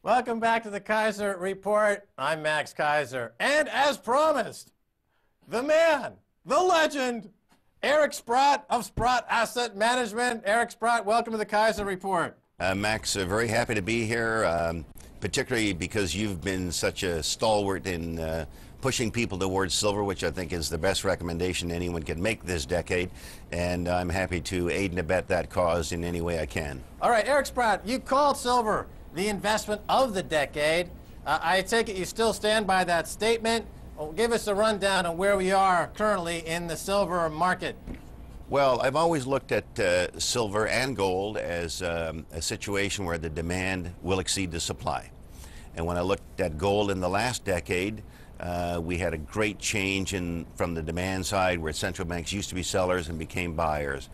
Welcome back to the Keiser Report. I'm Max Keiser. And as promised, the man, the legend, Eric Sprott of Sprott Asset Management. Eric Sprott, welcome to the Keiser Report. Max, very happy to be here, particularly because you've been such a stalwart in pushing people towards silver, which I think is the best recommendation anyone can make this decade. And I'm happy to aid and abet that cause in any way I can. All right, Eric Sprott, you called silver the investment of the decade. I take it you still stand by that statement. Well, give us a rundown on where we are currently in the silver market. Well, I've always looked at silver and gold as a situation where the demand will exceed the supply. And when I looked at gold in the last decade, we had a great change from the demand side where central banks used to be sellers and became buyers.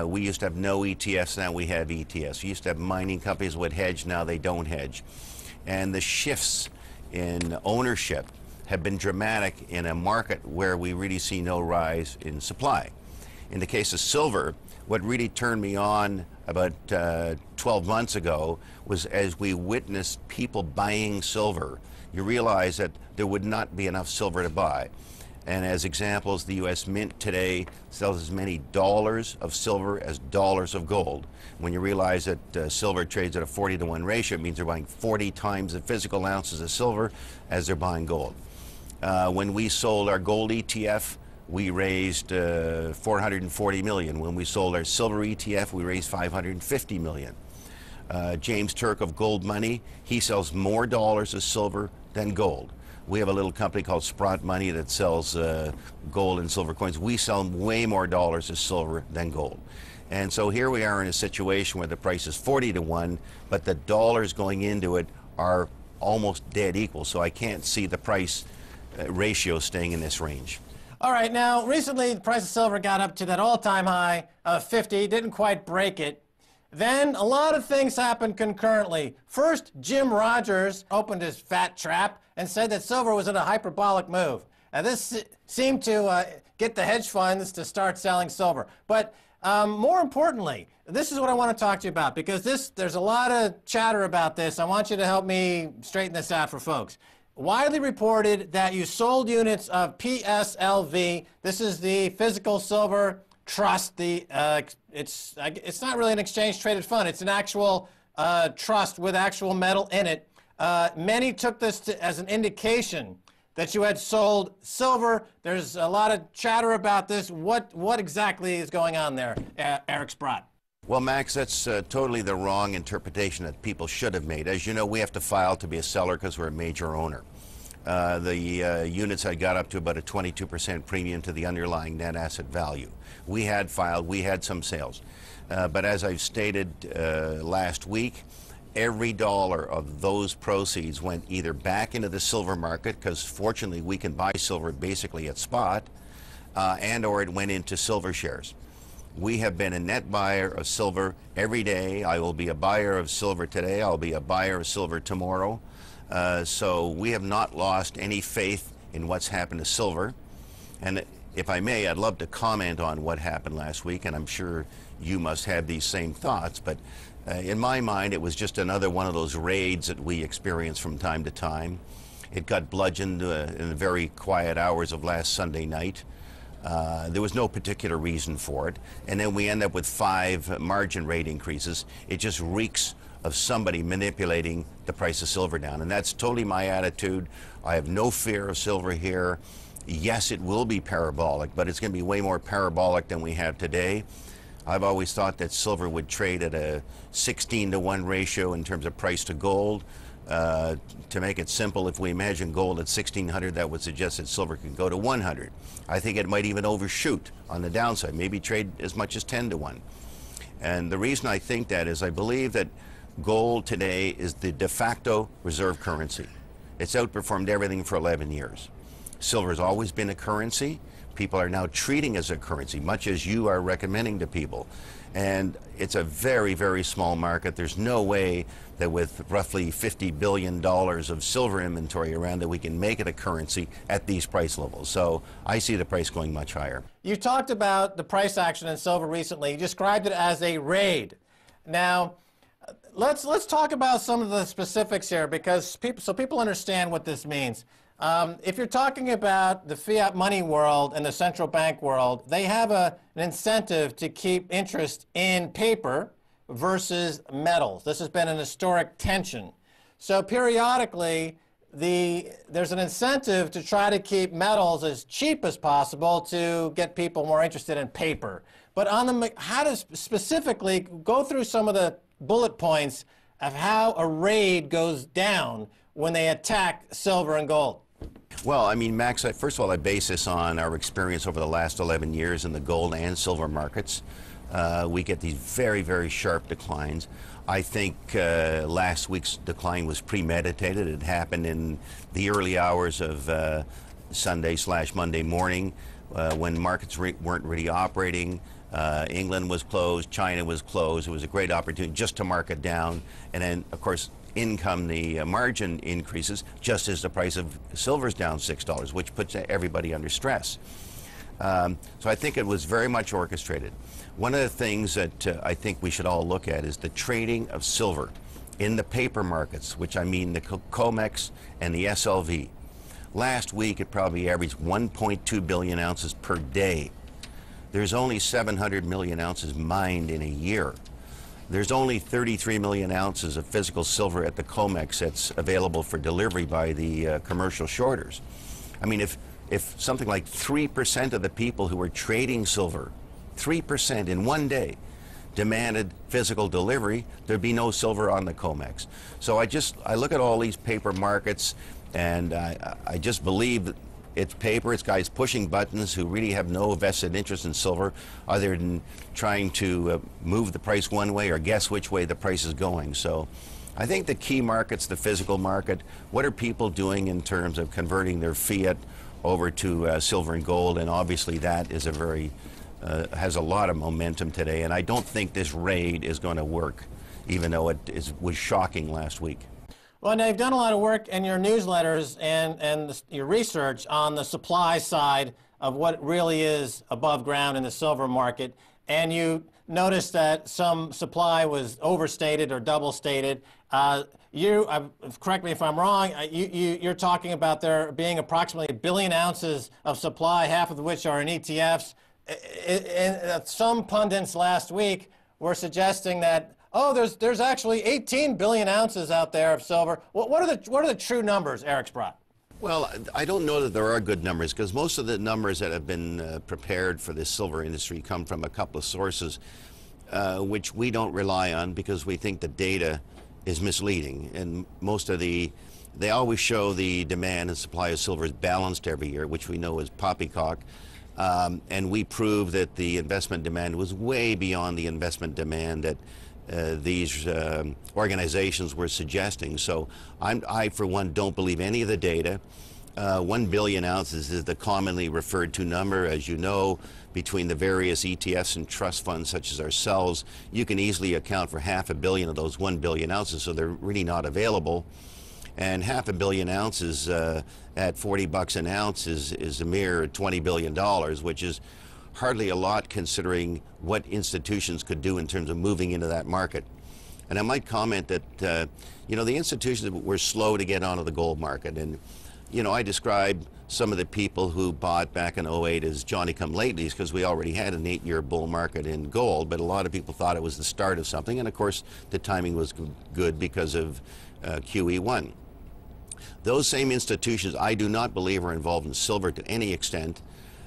We used to have no ETFs, now we have ETFs. We used to have mining companies would hedge, now they don't hedge. And the shifts in ownership have been dramatic in a market where we really see no rise in supply. In the case of silver, what really turned me on about 12 months ago was as we witnessed people buying silver, you realize that there would not be enough silver to buy. And as examples, the U.S. Mint today sells as many dollars of silver as dollars of gold. When you realize that silver trades at a 40-to-1 ratio, it means they're buying 40 times the physical ounces of silver as they're buying gold. When we sold our gold ETF, we raised $440 million. When we sold our silver ETF, we raised $550 million. James Turk of Gold Money, he sells more dollars of silver than gold. We have a little company called Sprott Money that sells gold and silver coins. We sell way more dollars of silver than gold. And so here we are in a situation where the price is 40-to-1, but the dollars going into it are almost dead equal. So I can't see the price ratio staying in this range. All right, now recently the price of silver got up to that all-time high of 50, didn't quite break it. Then a lot of things happened concurrently. First, Jim Rogers opened his fat trap and said that silver was in a hyperbolic move. Now this seemed to get the hedge funds to start selling silver. But more importantly, this is what I want to talk to you about, because there's a lot of chatter about this. I want you to help me straighten this out for folks. Widely reported that you sold units of PSLV. This is the physical silver trust. It's not really an exchange traded fund. It's an actual trust with actual metal in it. Many took this as an indication that you had sold silver. There's a lot of chatter about this. What exactly is going on there, Eric Sprott? Well, Max, that's totally the wrong interpretation that people should have made. As you know, we have to file to be a seller because we're a major owner. The units had got up to about a 22% premium to the underlying net asset value. We had filed, we had some sales. But as I've stated last week, every dollar of those proceeds went either back into the silver market, because fortunately we can buy silver basically at spot, and or it went into silver shares. We have been a net buyer of silver every day. I will be a buyer of silver today. I'll be a buyer of silver tomorrow. So we have not lost any faith in what's happened to silver. And if I may, I'd love to comment on what happened last week, and I'm sure you must have these same thoughts. But in my mind, it was just another one of those raids that we experience from time to time. It got bludgeoned in the very quiet hours of last Sunday night. There was no particular reason for it. And then we end up with 5 margin rate increases. It just reeks of somebody manipulating the price of silver down. And that's totally my attitude. I have no fear of silver here. Yes, it will be parabolic, but it's going to be way more parabolic than we have today. I've always thought that silver would trade at a 16-to-1 ratio in terms of price to gold. To make it simple, if we imagine gold at 1,600, that would suggest that silver could go to 100. I think it might even overshoot on the downside, maybe trade as much as 10-to-1. And the reason I think that is I believe that gold today is the de facto reserve currency. It's outperformed everything for 11 years. Silver has always been a currency. People are now treating it as a currency, much as you are recommending to people. And it's a very, very small market. There's no way that with roughly $50 billion of silver inventory around that we can make it a currency at these price levels. So I see the price going much higher. You talked about the price action in silver recently. You described it as a raid. Now, let's talk about some of the specifics here, because people understand what this means. If you're talking about the fiat money world and the central bank world, they have an incentive to keep interest in paper versus metals. This has been an historic tension. So periodically, there's an incentive to try to keep metals as cheap as possible to get people more interested in paper. But how to specifically go through some of the bullet points of how a raid goes down when they attack silver and gold. Well, I mean, Max, first of all, I base this on our experience over the last 11 years in the gold and silver markets. We get these very, very sharp declines. I think last week's decline was premeditated. It happened in the early hours of Sunday/Monday morning when markets weren't really operating. England was closed, China was closed. It was a great opportunity just to mark it down. And then, of course, in come the margin increases just as the price of silver is down $6, which puts everybody under stress. So I think it was very much orchestrated. One of the things that I think we should all look at is the trading of silver in the paper markets, which I mean the COMEX and the SLV. Last week, it probably averaged 1.2 billion ounces per day. There's only 700 million ounces mined in a year. There's only 33 million ounces of physical silver at the COMEX that's available for delivery by the commercial shorters. I mean, if something like 3% of the people who are trading silver, 3% in one day, demanded physical delivery, there'd be no silver on the COMEX. So I look at all these paper markets, and I just believe that it's paper, it's guys pushing buttons who really have no vested interest in silver other than trying to move the price one way or guess which way the price is going. So I think the key market's the physical market. What are people doing in terms of converting their fiat over to silver and gold? And obviously that is has a lot of momentum today. And I don't think this raid is going to work, even though it was shocking last week. Well, now you've done a lot of work in your newsletters and your research on the supply side of what really is above ground in the silver market, and you noticed that some supply was overstated or double stated. Correct me if I'm wrong, you're talking about there being approximately 1 billion ounces of supply, half of which are in ETFs. Some pundits last week were suggesting that, oh, there's actually 18 billion ounces out there of silver. What are the true numbers, Eric Sprott? Well, I don't know that there are good numbers, because most of the numbers that have been prepared for this silver industry come from a couple of sources, which we don't rely on because we think the data is misleading. And they always show the demand and supply of silver is balanced every year, which we know is poppycock. And we prove that the investment demand was way beyond the investment demand that these organizations were suggesting. So I, for one, don't believe any of the data. 1 billion ounces is the commonly referred to number. As you know, between the various ETFs and trust funds such as ourselves, you can easily account for 500 million of those 1 billion ounces, so they're really not available. And 500 million ounces at $40 an ounce is a mere $20 billion, which is hardly a lot considering what institutions could do in terms of moving into that market. And I might comment that, you know, the institutions were slow to get onto the gold market. And, you know, I describe some of the people who bought back in '08 as Johnny-come-latelys because we already had an 8-year bull market in gold, but a lot of people thought it was the start of something. And, of course, the timing was good because of QE1. Those same institutions, I do not believe, are involved in silver to any extent.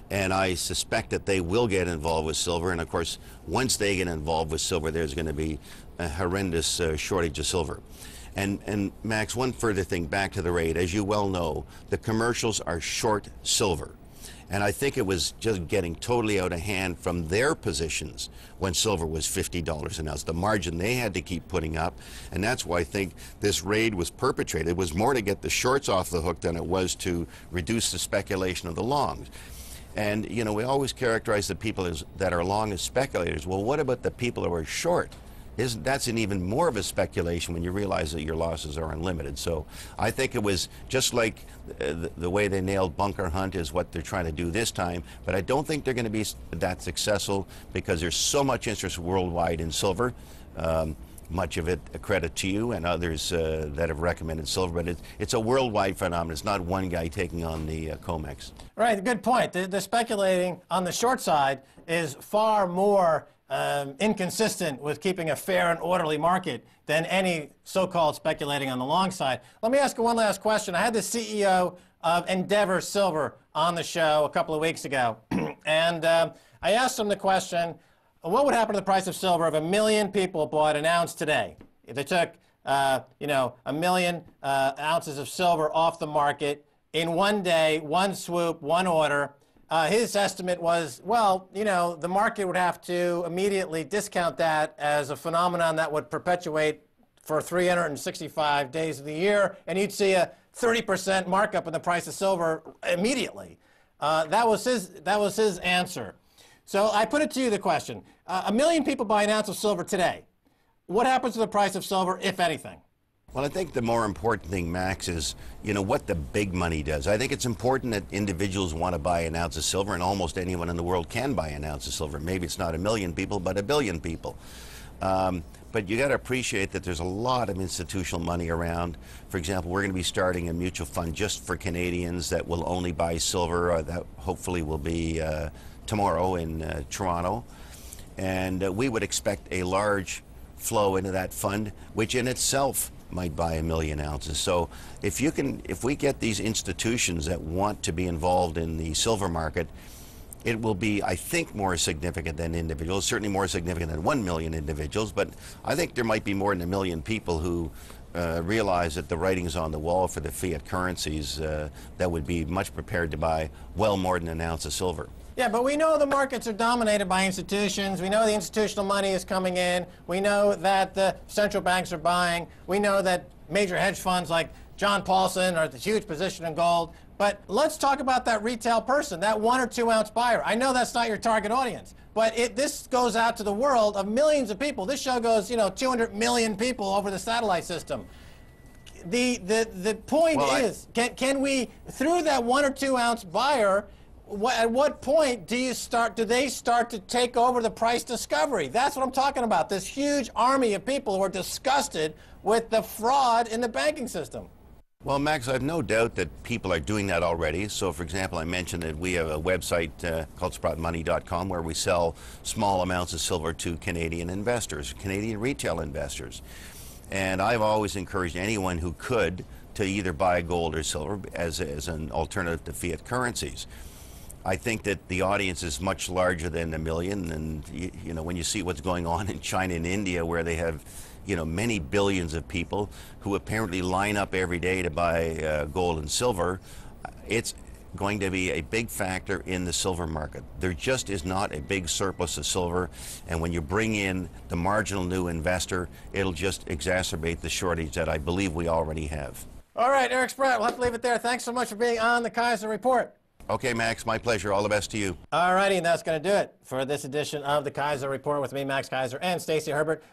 And I suspect that they will get involved with silver. And of course, once they get involved with silver, there's going to be a horrendous shortage of silver. And Max, one further thing back to the raid. As you well know, the commercials are short silver. And I think it was just getting totally out of hand from their positions when silver was $50 an ounce. The margin they had to keep putting up. And that's why I think this raid was perpetrated. It was more to get the shorts off the hook than it was to reduce the speculation of the longs. And, you know, we always characterize the people that are long as speculators. Well, what about the people who are short? That's an even more of a speculation when you realize that your losses are unlimited. So I think it was just like the way they nailed bunker hunt is what they're trying to do this time. But I don't think they're going to be that successful because there's so much interest worldwide in silver. much of it a credit to you and others that have recommended silver, but it's a worldwide phenomenon. It's not one guy taking on the COMEX. Right, good point. The speculating on the short side is far more inconsistent with keeping a fair and orderly market than any so-called speculating on the long side. Let me ask you one last question. I had the CEO of Endeavor Silver on the show a couple of weeks ago, and I asked him the question, what would happen to the price of silver if 1 million people bought an ounce today? If they took, 1 million ounces of silver off the market in one day, one swoop, one order, his estimate was, well, the market would have to immediately discount that as a phenomenon that would perpetuate for 365 days of the year, and you'd see a 30% markup in the price of silver immediately. That was his answer. So I put it to you, the question. 1 million people buy an ounce of silver today. What happens to the price of silver, if anything? Well, I think the more important thing, Max, is, what the big money does. I think it's important that individuals want to buy an ounce of silver, and almost anyone in the world can buy an ounce of silver. Maybe it's not 1 million people, but 1 billion people. But you got to appreciate that there's a lot of institutional money around. For example, we're going to be starting a mutual fund just for Canadians that will only buy silver. That hopefully will be tomorrow in Toronto. And we would expect a large flow into that fund, which in itself might buy 1 million ounces. So if we get these institutions that want to be involved in the silver market, it will be, I think, more significant than individuals, certainly more significant than 1 million individuals, but I think there might be more than 1 million people who realize that the writing's on the wall for the fiat currencies that would be much prepared to buy well more than an ounce of silver. Yeah, but we know the markets are dominated by institutions. We know the institutional money is coming in. We know that the central banks are buying. We know that major hedge funds like John Paulson are the huge position in gold. But let's talk about that retail person, that 1 or 2 ounce buyer. I know that's not your target audience, but this goes out to the world of millions of people. This show goes, 200 million people over the satellite system. The point is, can we, through that 1 or 2 ounce buyer, at what point do they start to take over the price discovery? That's what I'm talking about, this huge army of people who are disgusted with the fraud in the banking system. Well, Max, I have no doubt that people are doing that already. So, for example, I mentioned that we have a website called sprottmoney.com where we sell small amounts of silver to Canadian investors, Canadian retail investors. And I've always encouraged anyone who could to either buy gold or silver as an alternative to fiat currencies. I think that the audience is much larger than 1 million, and when you see what's going on in China and India, where they have many billions of people who apparently line up every day to buy gold and silver, it's going to be a big factor in the silver market. There just is not a big surplus of silver, and when you bring in the marginal new investor, it'll just exacerbate the shortage that I believe we already have. All right, Eric Sprott, we'll have to leave it there. Thanks so much for being on the Keiser Report. Okay, Max, my pleasure. All the best to you. All righty, and that's going to do it for this edition of the Keiser Report with me, Max Keiser, and Stacey Herbert.